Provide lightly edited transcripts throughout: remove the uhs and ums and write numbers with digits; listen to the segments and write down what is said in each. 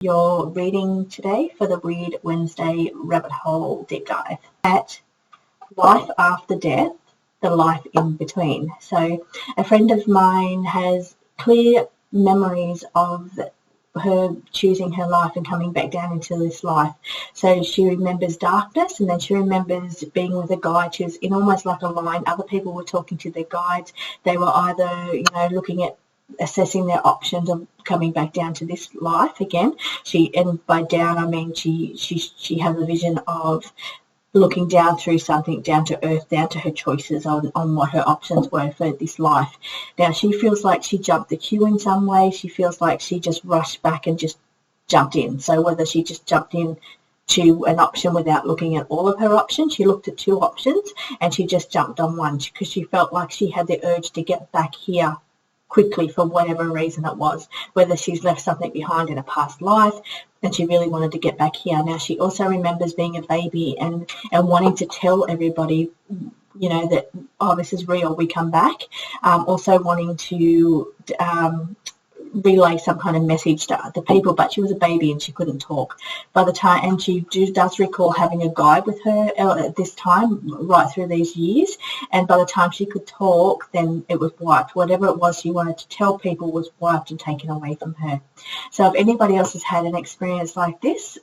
your reading today for the Weird Wednesday Rabbit Hole Deep Dive at life after death, the life in between. So a friend of mine has clear memories of her choosing her life and coming back down into this life. So she remembers darkness, and then she remembers being with a guide. She was in almost like a line. Other people were talking to their guides. They were either, looking at assessing their options of coming back down to this life again. And by down I mean she has a vision of looking down through something, down to earth, down to her choices on what her options were for this life. Now she feels like she jumped the queue in some way. She feels like she just rushed back and just jumped in. So whether she just jumped in to an option without looking at all of her options, she looked at two options and she just jumped on one because she felt like she had the urge to get back here quickly for whatever reason it was, whether she's left something behind in a past life and she really wanted to get back here. Now she also remembers being a baby and wanting to tell everybody, that, this is real, we come back. Also wanting to relay some kind of message to the people, but she was a baby and she couldn't talk by the time, and she does recall having a guide with her at this time right through these years, and by the time she could talk, then it was wiped. Whatever it was she wanted to tell people was wiped and taken away from her. So if anybody else has had an experience like this,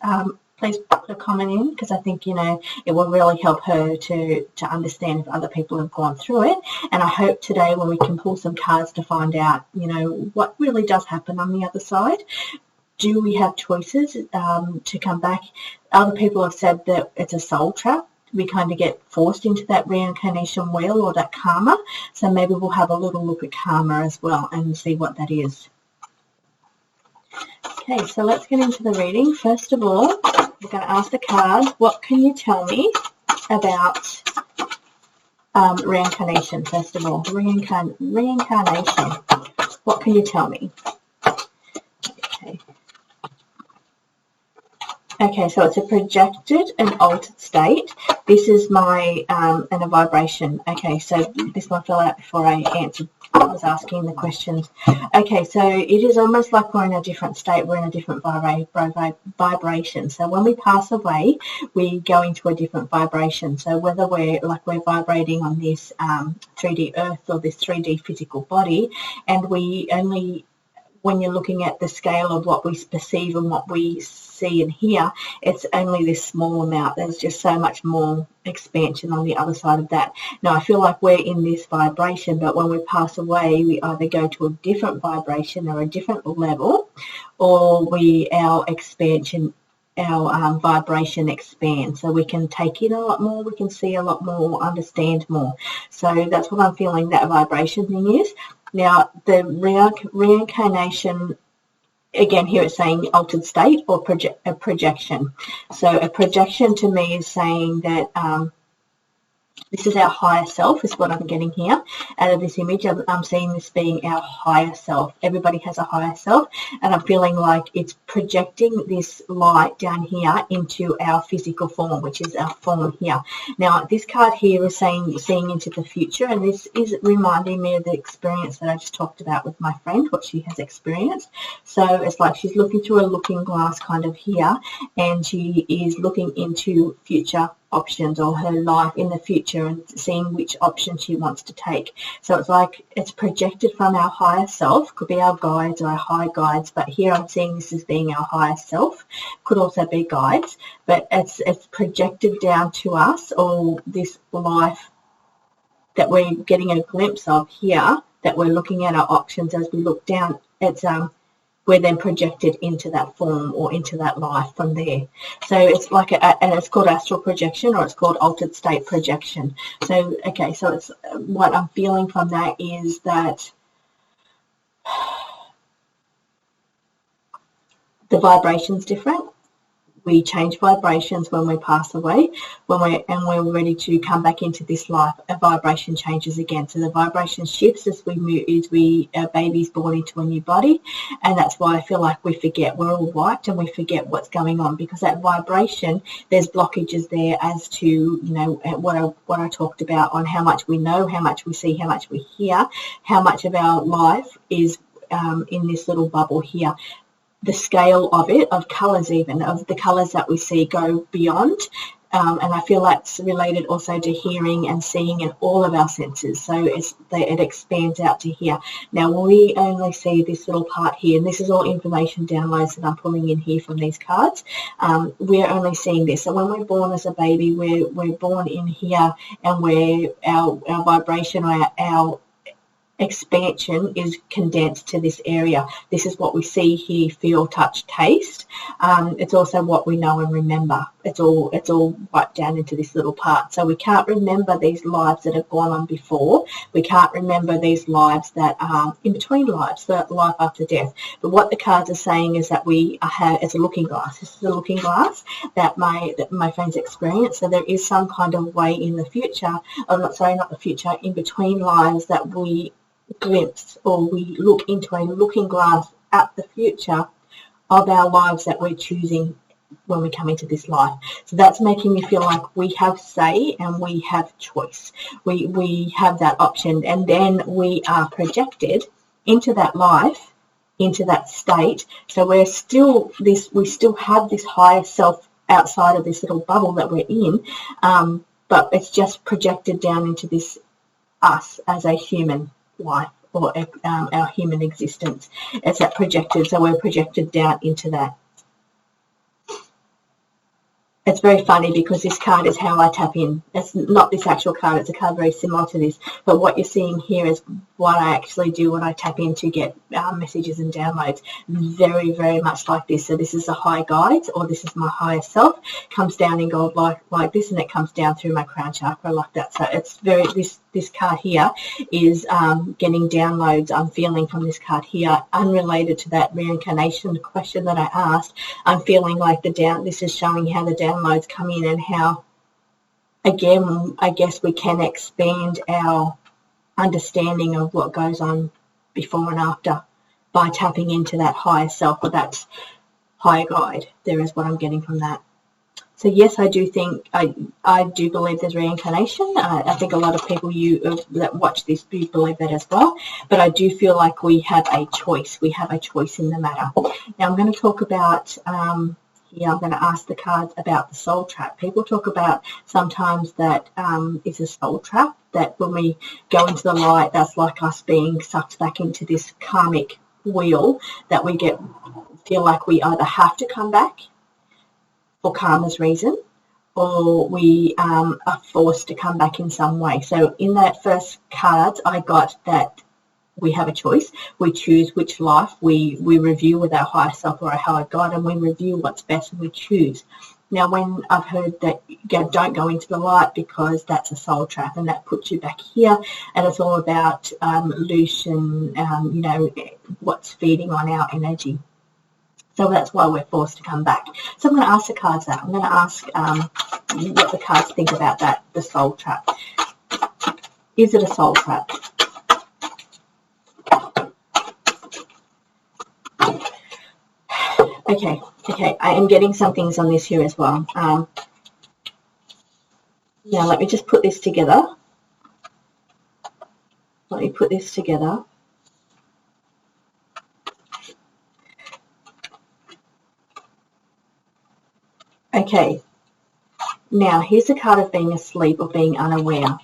please put a comment in, because I think, it will really help her to understand if other people have gone through it. And I hope today when we can pull some cards to find out, what really does happen on the other side. Do we have choices to come back? Other people have said that it's a soul trap. We kind of get forced into that reincarnation wheel or that karma. So maybe we'll have a little look at karma as well and see what that is. Okay, so let's get into the reading. First of all, we're going to ask the cards, what can you tell me about reincarnation? First of all, reincarnation. What can you tell me? Okay, so it's a projected and altered state. This is my, and a vibration. Okay, so this one fell out before I answered. I was asking the questions. Okay, so it is almost like we're in a different state. We're in a different vibration. So when we pass away, we go into a different vibration. So whether we're vibrating on this 3D earth or this 3D physical body, and we only, when you're looking at the scale of what we perceive and what we see and hear, it's only this small amount. There's just so much more expansion on the other side of that. Now, I feel like we're in this vibration, but when we pass away, we either go to a different vibration or a different level, or our vibration expands, so we can take in a lot more, we can see a lot more, understand more. So that's what I'm feeling that vibration thing is. Now, the reincarnation, again, here it's saying altered state or a projection. So a projection to me is saying that this is our higher self, is what I'm getting here out of this image. I'm seeing this being our higher self. Everybody has a higher self, and I'm feeling like it's projecting this light down here into our physical form, which is our form here. Now, this card here is saying seeing into the future, and this is reminding me of the experience that I just talked about with my friend, what she has experienced. So it's like she's looking through a looking glass kind of here, and she is looking into future options or her life in the future and seeing which option she wants to take. So it's like it's projected from our higher self, could be our guides or our high guides, but here I'm seeing this as being our higher self, could also be guides, but it's projected down to us, or this life that we're getting a glimpse of here, that we're looking at our options as we look down. It's we're then projected into that form or into that life from there. So it's like, and it's called astral projection, or it's called altered state projection. So, okay, so it's what I'm feeling from that is that the vibration's different. We change vibrations when we pass away, when we're ready to come back into this life. A vibration changes again. So the vibration shifts as we move, our baby's born into a new body, and that's why I feel like we forget. We're all wiped and we forget what's going on, because that vibration, there's blockages there as to what I talked about on how much we know, how much we see, how much we hear, how much of our life is in this little bubble here. the scale of it, of colours even, of the colours that we see go beyond. And I feel that's related also to hearing and seeing in all of our senses. So it expands out to here. Now, we only see this little part here, and this is all information downloads that I'm pulling in here from these cards. We're only seeing this. So when we're born as a baby, we're born in here, and our vibration, our expansion is condensed to this area. This is what we see, hear, feel, touch, taste. It's also what we know and remember. It's all wiped down into this little part. So we can't remember these lives that have gone on before. We can't remember these lives that are in between lives, the life after death. But what the cards are saying is that it's a looking glass. This is a looking glass that my friends experience. So there is some kind of way in the future, not the future, in between lives that we glimpse, or we look into a looking glass at the future of our lives that we're choosing when we come into this life. So that's making me feel like we have say and we have choice. We have that option, and then we are projected into that life, into that state. So we still have this higher self outside of this little bubble that we're in, but it's just projected down into this us as a human life, or our human existence. It's that projected, so we're projected down into that. It's very funny because this card is how I tap in. It's not this actual card, it's a card very similar to this, but what you're seeing here is what I actually do when I tap in to get messages and downloads. Very, very much like this. So this is the high guides, or this is my higher self, comes down in gold like this, and it comes down through my crown chakra like that. So it's very, this card here is getting downloads I'm feeling from this card here, unrelated to that reincarnation question that I asked. I'm feeling like this is showing how the downloads come in, and how, again, I guess we can expand our understanding of what goes on before and after by tapping into that higher self, or that higher guide. There is what I'm getting from that. So yes, I do think, I do believe there's reincarnation. I think a lot of people that watch this do believe that as well. But I do feel like we have a choice. We have a choice in the matter. Now I'm going to talk about, here I'm going to ask the cards about the soul trap. People talk about sometimes that it's a soul trap, that when we go into the light, that's like us being sucked back into this karmic wheel, that we feel like we either have to come back for karma's reason, or we are forced to come back in some way. So in that first card, I got that we have a choice. We choose which life. We review with our higher self or our higher guide, and we review what's best, and we choose. Now, when I've heard that don't go into the light because that's a soul trap, and that puts you back here, and it's all about loosen, what's feeding on our energy. So that's why we're forced to come back. So I'm going to ask the cards that. I'm going to ask what the cards think about that, the soul trap. Is it a soul trap? Okay, I am getting some things on this here as well. Now let me just put this together. Let me put this together. Okay, now here's the card of being asleep or being unaware.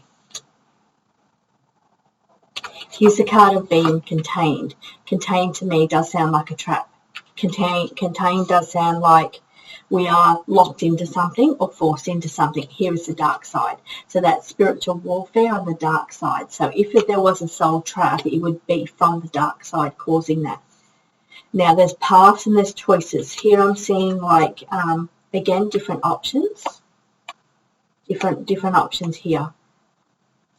Here's the card of being contained. Contained to me does sound like a trap. Contained does sound like we are locked into something or forced into something. Here is the dark side. So that's spiritual warfare on the dark side. So if there was a soul trap, it would be from the dark side causing that. Now there's paths and there's choices. Here I'm seeing like, again, different options. Different options here.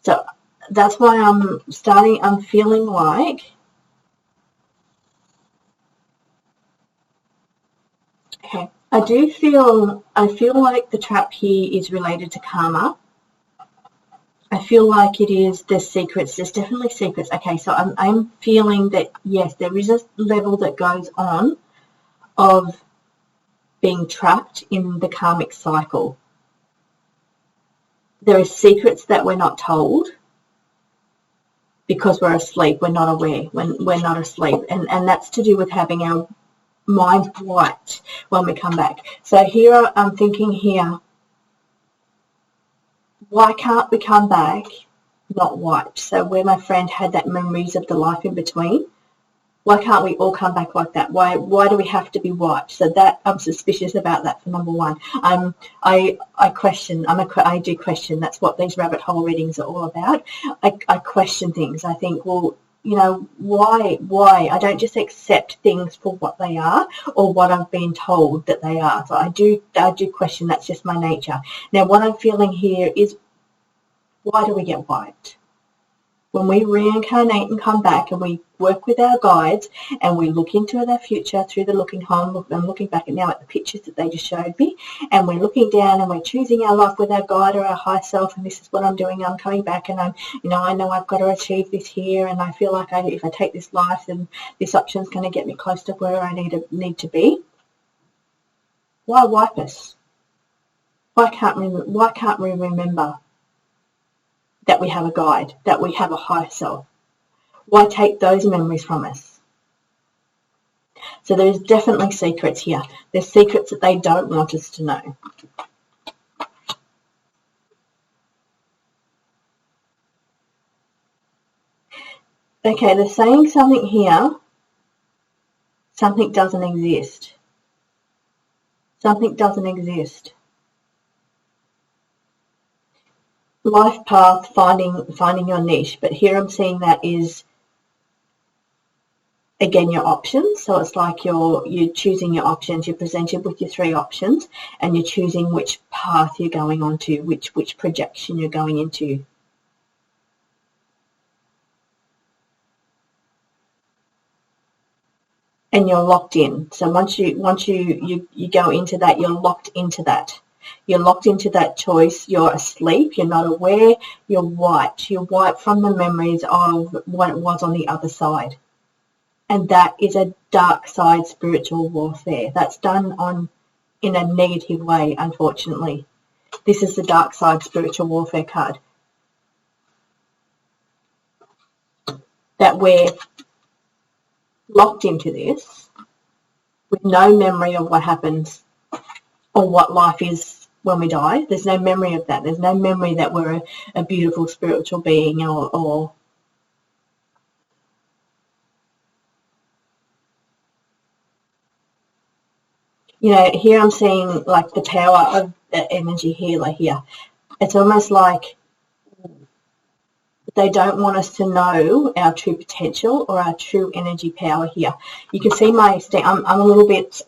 So that's why I'm feeling like, okay, I feel like the trap here is related to karma. I feel like it is, there's secrets, there's definitely secrets. Okay, so I'm feeling that, yes, there is a level that goes on of being trapped in the karmic cycle. There are secrets that we're not told because we're asleep, we're not aware, when we're not asleep. And that's to do with having our mind's wiped when we come back. So here I'm thinking here, why can't we come back not wiped? So where my friend had that memories of the life in between, why can't we all come back like that? Why do we have to be wiped? So that I'm suspicious about that for number one. I question. I do question. That's what these rabbit hole readings are all about. I question things. I think, well, you know, why? I don't just accept things for what they are or what I've been told that they are. So I do question. That's just my nature. Now, what I'm feeling here is, why do we get wiped? When we reincarnate and come back and we work with our guides and we look into their future through the looking home, I'm looking back now at the pictures that they just showed me, and we're looking down and we're choosing our life with our guide or our high self, and this is what I'm doing. I'm coming back and I know I've got to achieve this here, and I feel like if I take this life, then this option's going to get me close to where I need to be. Why wipe us? Why can't we remember that we have a guide, that we have a higher self? Why take those memories from us? So there's definitely secrets here. There's secrets that they don't want us to know. Okay, they're saying something here. Something doesn't exist. Something doesn't exist. Life path, finding your niche, but here I'm seeing that is again your options. So it's like you're choosing your options. You're presented with your 3 options, and you're choosing which path you're going on to, which projection you're going into. And you're locked in. So once you go into that, you're locked into that. You're locked into that choice. You're asleep. You're not aware. You're wiped. You're wiped from the memories of what it was on the other side. And that is a dark side spiritual warfare. That's done in a negative way, unfortunately. This is the dark side spiritual warfare card. That we're locked into this with no memory of what happens or what life is when we die. There's no memory of that. There's no memory that we're a beautiful spiritual being or you know, here I'm seeing like the power of the energy healer here. It's almost like they don't want us to know our true potential or our true energy power here. You can see I'm a little bit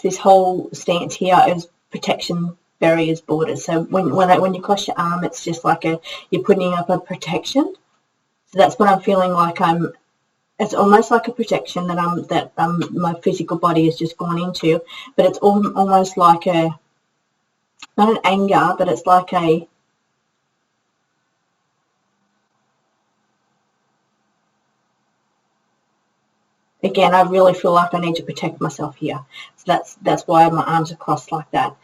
this whole stance here is protection, barriers, borders. So when you cross your arm, it's just like you're putting up a protection. So that's what I'm feeling like. It's almost like a protection that my physical body has just gone into, but it's almost like not an anger, but it's like again, I really feel like I need to protect myself here. So that's why my arms are crossed like that.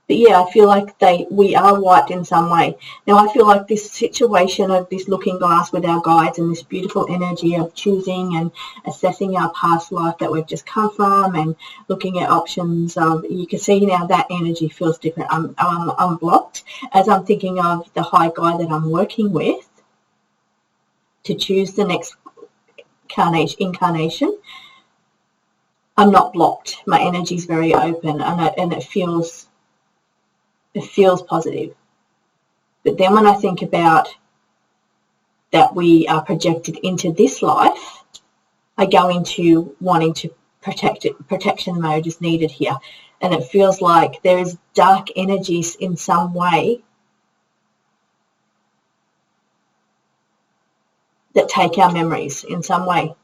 But yeah, I feel like we are wiped in some way. Now I feel like this situation of this looking glass with our guides and this beautiful energy of choosing and assessing our past life that we've just come from and looking at options, you can see now that energy feels different. I'm blocked as I'm thinking of the high guide that I'm working with to choose the next incarnation. I'm not blocked. My energy is very open and it feels positive. But then when I think about that we are projected into this life, I go into wanting to protect it. Protection mode is needed here. And it feels like there is dark energies in some way that take our memories in some way.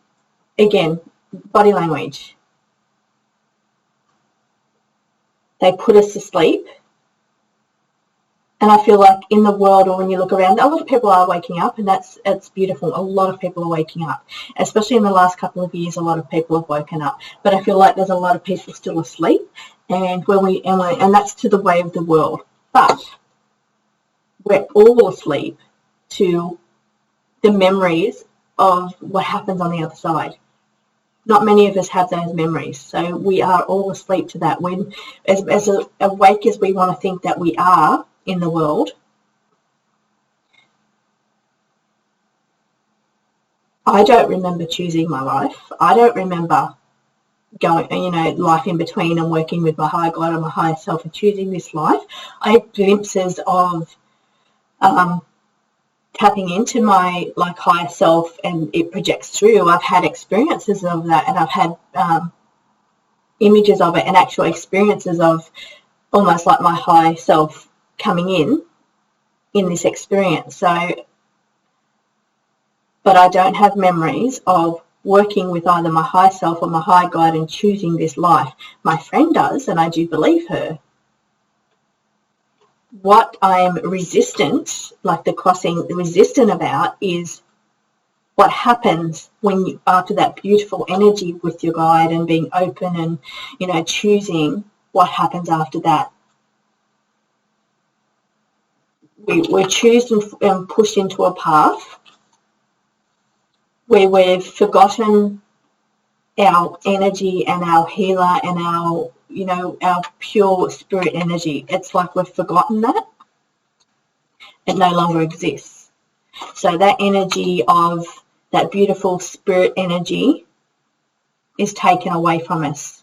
Again, body language. They put us to sleep. And I feel like in the world, or when you look around, a lot of people are waking up, and it's beautiful. A lot of people are waking up, especially in the last couple of years. A lot of people have woken up, but I feel like there's a lot of people still asleep, and and that's to the way of the world. But we're all asleep to the memories of what happens on the other side. Not many of us have those memories, so we are all asleep to that. When, as awake as we want to think that we are in the world, I don't remember choosing my life. I don't remember going, life in between and working with my higher God and my higher self and choosing this life. I have glimpses of tapping into my higher self, and it projects through. I've had experiences of that, and I've had images of it and actual experiences of almost like my higher self coming in this experience. So, but I don't have memories of working with either my higher self or my higher guide and choosing this life. My friend does, and I do believe her. What I'm resistant, like the crossing, resistant about is what happens when you, after that beautiful energy with your guide and being open and, choosing, what happens after that. We're chosen and pushed into a path where we've forgotten our energy and our healer and our pure spirit energy. It's like we've forgotten that. It no longer exists. So that energy of that beautiful spirit energy is taken away from us.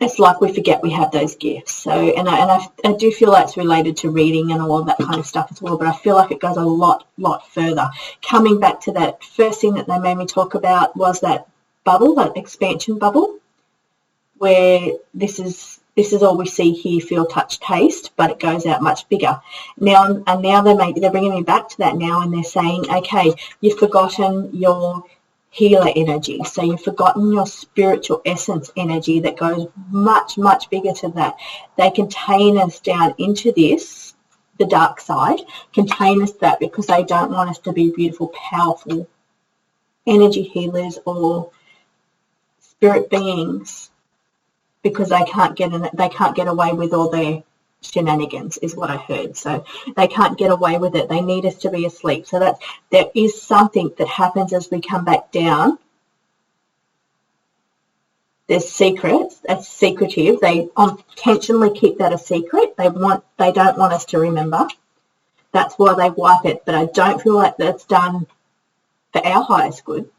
It's like we forget we have those gifts. So, and I do feel that's related to reading and all of that kind of stuff as well, but I feel like it goes a lot further. Coming back to that first thing that they made me talk about was that bubble, that expansion bubble, where this is all we see, hear, feel, touch, taste, but it goes out much bigger. Now they're bringing me back to that now, and they're saying, okay, you've forgotten your healer energy, so you've forgotten your spiritual essence energy that goes much bigger to that. They contain us down into this, the dark side, contain us that because they don't want us to be beautiful, powerful energy healers or spirit beings, because they can't get away with all their shenanigans, is what I heard. So they can't get away with it. They need us to be asleep. So that there is something that happens as we come back down. There's secrets. It's secretive. They intentionally keep that a secret. They don't want us to remember. That's why they wipe it. But I don't feel like that's done for our highest good.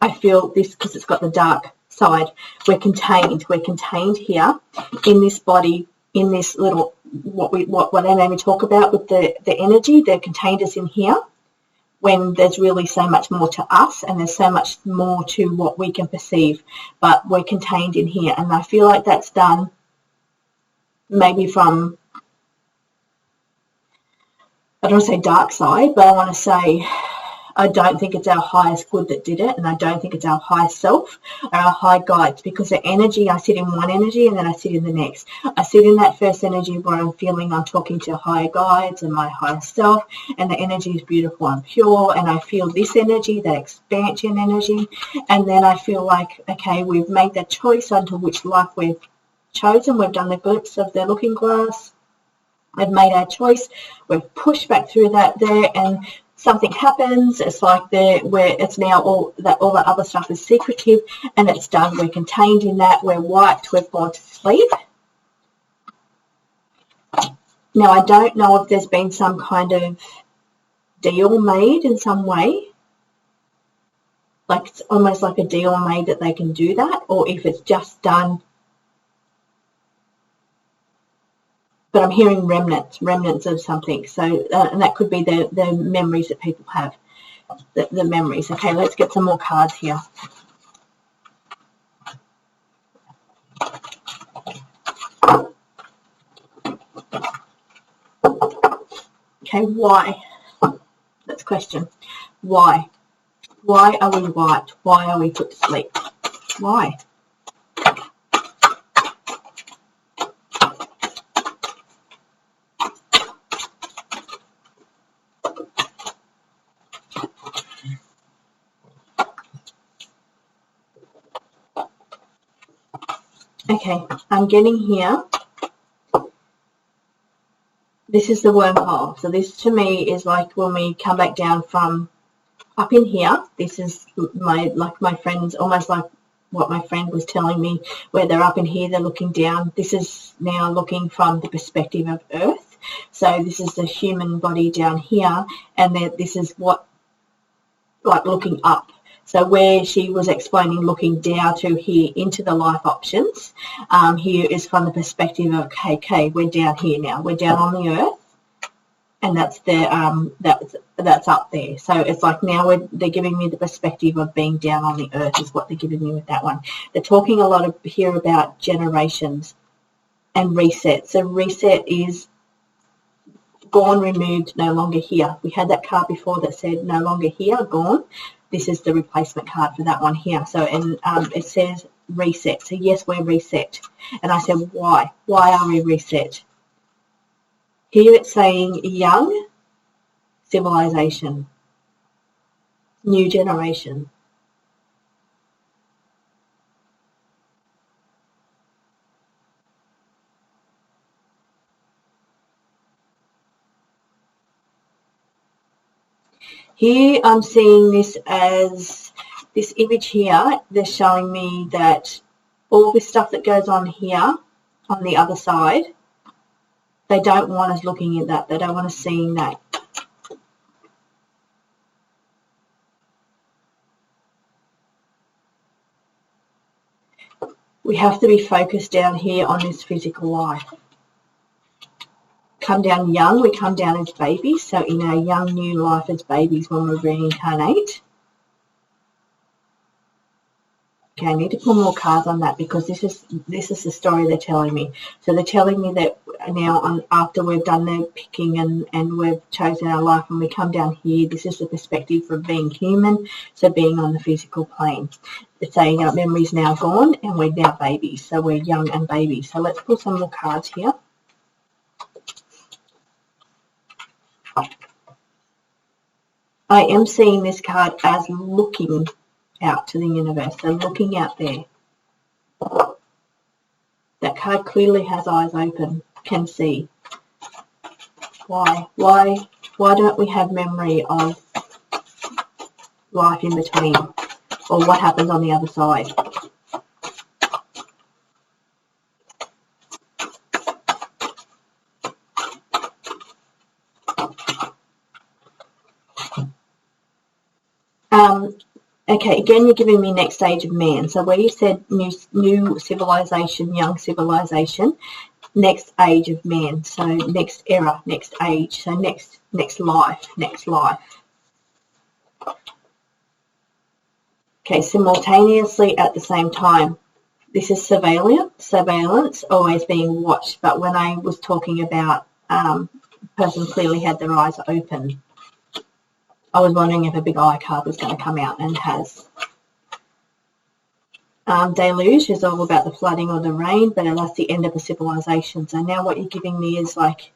I feel this because it's got the dark side. We're contained here in this body, in this little what they made me talk about with the energy. They've contained us in here when there's really so much more to us, and there's so much more to what we can perceive, but we're contained in here. And I feel like that's done maybe from, I don't want to say dark side, but I want to say I don't think it's our highest good that did it, and I don't think it's our highest self or our high guides, because the energy, I sit in one energy and then I sit in the next. I sit in that first energy where I'm feeling I'm talking to higher guides and my higher self, and the energy is beautiful and pure, and I feel this energy, that expansion energy, and then I feel like, okay, we've made that choice onto which life we've chosen. We've done the glimpse of the looking glass. We've made our choice. We've pushed back through that there, and something happens. It's like where it's now all that other stuff is secretive, and it's done. We're contained in that. We're wiped. We've gone to sleep. Now, I don't know if there's been some kind of deal made in some way, like it's almost like a deal made that they can do that, or if it's just done. But I'm hearing remnants of something. So, and that could be the memories that people have, the memories. Okay, let's get some more cards here. Okay, why? That's question. Why? Why are we wiped? Why are we put to sleep? Why? Okay, I'm getting here this is the wormhole. So this to me is like when we come back down from up in here. This is my friends, almost like what my friend was telling me, where they're up in here, they're looking down. This is now looking from the perspective of Earth. So this is the human body down here, and then this is what, like, looking up. So where she was explaining looking down to here into the life options, here is from the perspective of, okay, we're down here now. We're down on the Earth, and that's the that's up there. So it's like now they're giving me the perspective of being down on the Earth is what they're giving me with that one. They're talking a lot here about generations and reset. So reset is gone, removed, no longer here. We had that card before that said no longer here, gone. This is the replacement card for that one here. So, and it says reset. So yes, we're reset. And I said, why? Why are we reset? Here it's saying young civilization, new generation. Here I'm seeing this as this image here. They're showing me that all this stuff that goes on here on the other side, they don't want us looking at that. They don't want us seeing that. We have to be focused down here on this physical life. Come down young, we come down as babies. So in our young new life as babies when we reincarnate. Okay, I need to pull more cards on that because this is the story they're telling me. So they're telling me that now after we've done the picking and we've chosen our life and we come down here, this is the perspective for being human, so being on the physical plane. It's saying our memory's now gone and we're now babies, so we're young and babies. So let's pull some more cards here. I am seeing this card as looking out to the universe, so looking out there. That card clearly has eyes open, can see. Why don't we have memory of life in between, or what happens on the other side? Okay, again, you're giving me next age of man. So where you said new civilization, young civilization, next age of man. So next era, next age. So next life, next life. Okay, simultaneously at the same time. This is surveillance, always being watched. But when I was talking about the person clearly had their eyes open, I was wondering if a big eye card was going to come out, and has. Deluge is all about the flooding or the rain, but that's the end of a civilization. So now what you're giving me is like,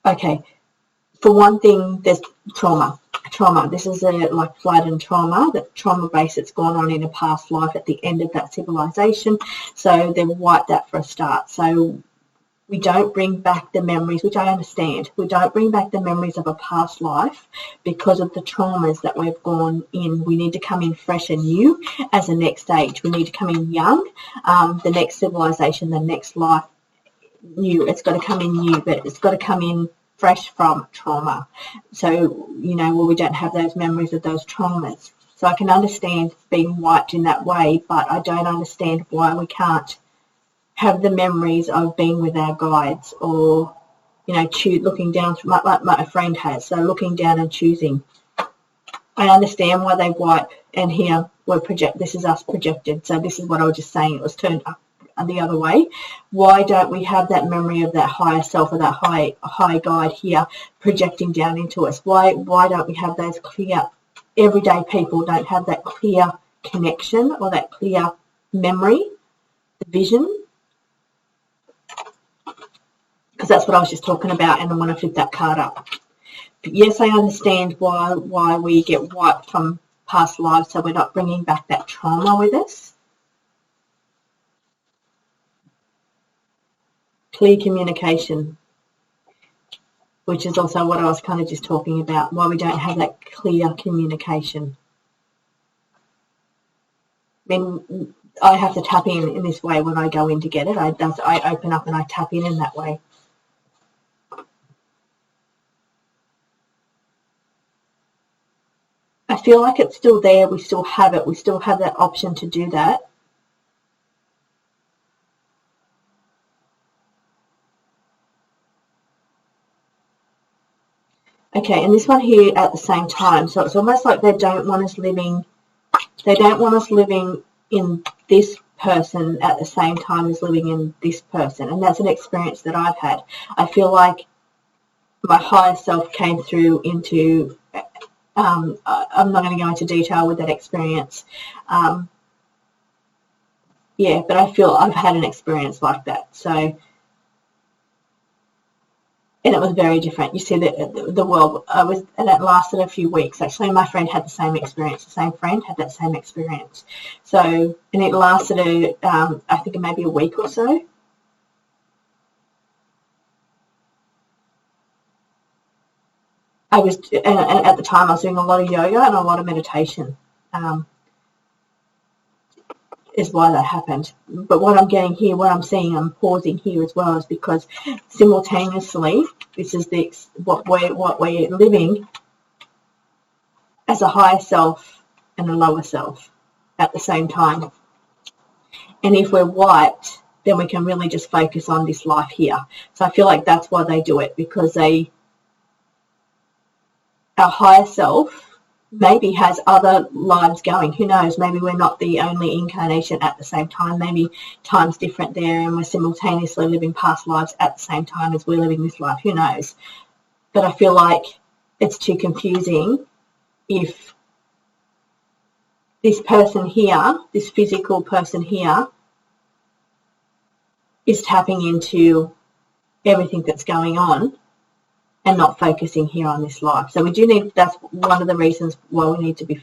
okay, for one thing, there's trauma. This is like flood and trauma, that trauma base that's gone on in a past life at the end of that civilization. So they've wiped that for a start. So we don't bring back the memories, which I understand. We don't bring back the memories of a past life because of the traumas that we've gone in. We need to come in fresh and new as a next stage. We need to come in young, the next civilization, the next life, new. It's got to come in new, but it's got to come in fresh from trauma. So, where we don't have those memories of those traumas. So I can understand being wiped in that way, but I don't understand why we can't have the memories of being with our guides, or looking down through, like my friend has, so looking down and choosing. I understand why they wipe, and here we're this is us projected. So this is what I was just saying, it was turned up the other way. Why don't we have that memory of that higher self, or that high guide here projecting down into us? Why don't we have those clear? Everyday people don't have that clear connection or that clear memory, the vision. Because that's what I was just talking about, and I want to flip that card up. But yes, I understand why we get wiped from past lives, so we're not bringing back that trauma with us. Clear communication. which is also what I was kind of just talking about, why we don't have that clear communication. I mean, I have to tap in this way when I go in to get it. I open up and I tap in that way. I feel like it's still there. We still have it. We still have that option to do that. Okay, and this one here at the same time. So it's almost like they don't want us living in this person at the same time as living in this person. And that's an experience that I've had. I feel like my higher self came through into, I'm not going to go into detail with that experience. Yeah, but I feel I've had an experience like that. So, and it was very different. You see, the world, and it lasted a few weeks. Actually, my friend had the same experience. The same friend had that same experience. So, and it lasted, I think maybe a week or so. And at the time, I was doing a lot of yoga and a lot of meditation. Is why that happened. But what I'm getting here, what I'm seeing, I'm pausing here as well, is because simultaneously, this is what we're living as a higher self and a lower self at the same time. And if we're wiped, then we can really just focus on this life here. So I feel like that's why they do it, because our higher self maybe has other lives going. Who knows? Maybe we're not the only incarnation at the same time. Maybe time's different there and we're simultaneously living past lives at the same time as we're living this life. Who knows? But I feel like it's too confusing if this person here, this physical person here, is tapping into everything that's going on and not focusing here on this life. So we do need, that's one of the reasons why we need to be,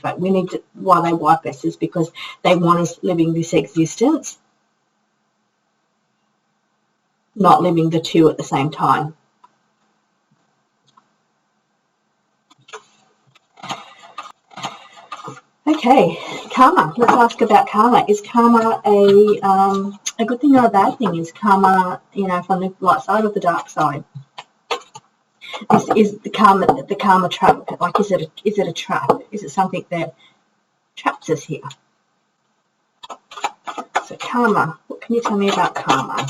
why they wipe us, is because they want us living this existence, not living the two at the same time. Okay, karma. Let's ask about karma. Is karma a good thing or a bad thing? Is karma, from the light side or the dark side? Is the karma trap? Like, is it a trap? Is it something that traps us here? So karma. What can you tell me about karma?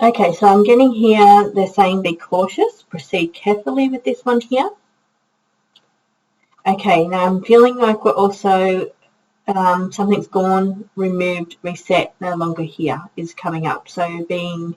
Okay, so I'm getting here, they're saying be cautious, proceed carefully with this one here. Okay, now I'm feeling like we're also, something's gone, removed, reset, no longer here is coming up. So being,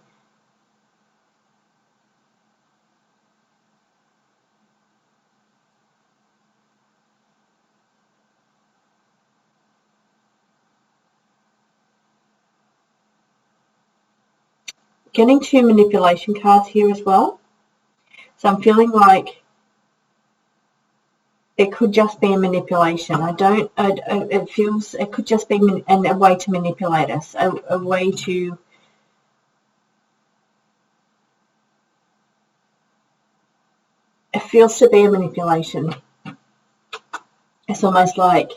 getting two manipulation cards here as well. So I'm feeling like it could just be a manipulation. It could just be a way to manipulate us, a way to, it feels to be a manipulation. It's almost like,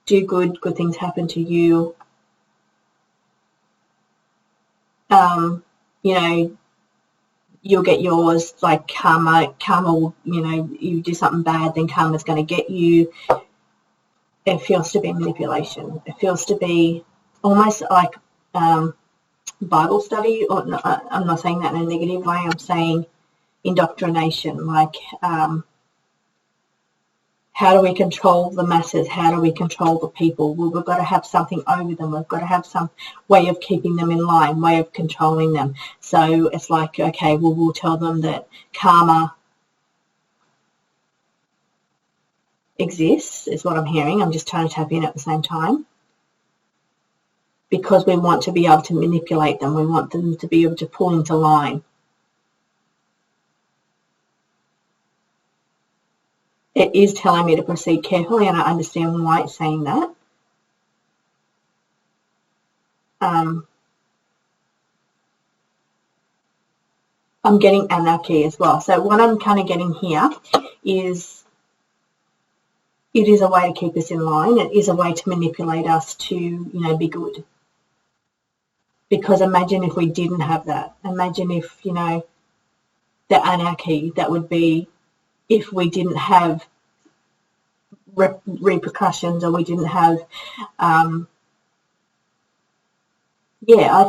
do good things happen to you. You'll get yours, like karma will, you do something bad, then karma's going to get you. It feels to be manipulation. It feels to be almost like Bible study, or no, I'm not saying that in a negative way, I'm saying indoctrination, like how do we control the masses? How do we control the people? Well, we've got to have something over them. We've got to have some way of keeping them in line, way of controlling them. So it's like, okay, well, we'll tell them that karma exists, is what I'm hearing. I'm just trying to tap in at the same time, because we want to be able to manipulate them. We want them to be able to pull into line. it is telling me to proceed carefully, and I understand why it's saying that. I'm getting anarchy as well. So what I'm kind of getting here is it is a way to keep us in line. It is a way to manipulate us to, be good. Because imagine if we didn't have that. Imagine if, the anarchy that would be if we didn't have repercussions, or we didn't have, I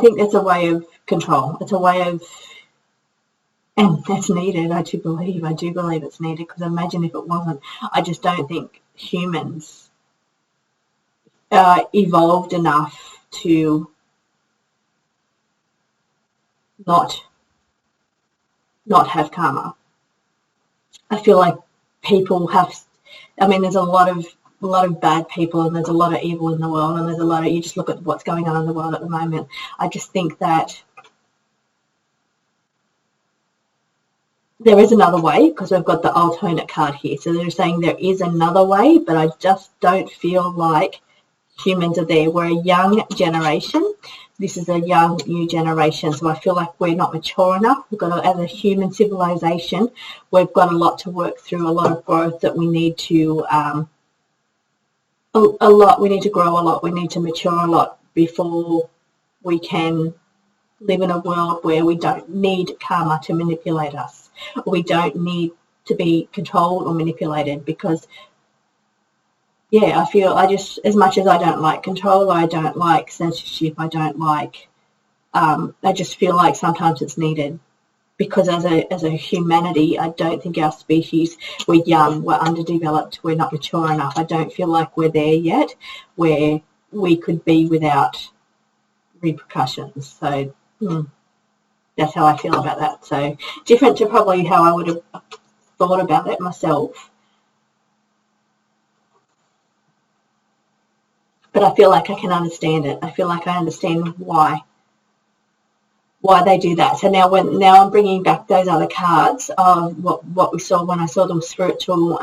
think that's a way of control. It's a way of, and that's needed. I do believe it's needed, because imagine if it wasn't. I just don't think humans evolved enough to not have karma. I feel like people have, there's a lot of bad people, and there's a lot of evil in the world, and there's a lot of, you just look at what's going on in the world at the moment. I just think that there is another way, because we've got the alternate card here. So they're saying there is another way, but I just don't feel like humans are there. We're a young generation. This is a young, new generation. So I feel like we're not mature enough. We've got as a human civilization, we've got a lot to work through, a lot of growth that we need to, we need to grow a lot. We need to mature a lot before we can live in a world where we don't need karma to manipulate us. We don't need to be controlled or manipulated, because I just, as much as I don't like control, I don't like censorship, I don't like, I just feel like sometimes it's needed, because as a humanity, I don't think our species, we're young, we're underdeveloped, we're not mature enough. I don't feel like we're there yet where we could be without repercussions. So that's how I feel about that. So different to probably how I would have thought about it myself. But I feel like I can understand it. I feel like I understand why they do that. So now I'm bringing back those other cards of what we saw when I saw the spiritual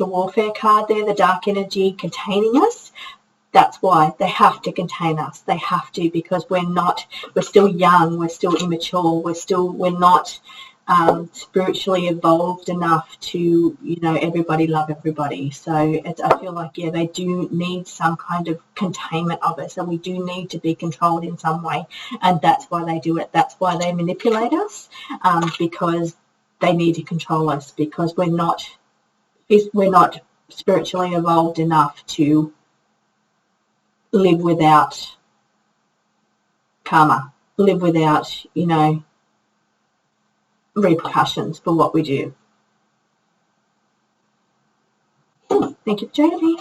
warfare card there, the dark energy containing us. That's why they have to contain us. They have to, because we're still young, we're still immature, we're not spiritually evolved enough to, everybody love everybody. So I feel like, they do need some kind of containment of us, and we do need to be controlled in some way. And that's why they do it. That's why they manipulate us, because they need to control us, because we're not spiritually evolved enough to live without karma, live without, repercussions for what we do. Thank you for joining me.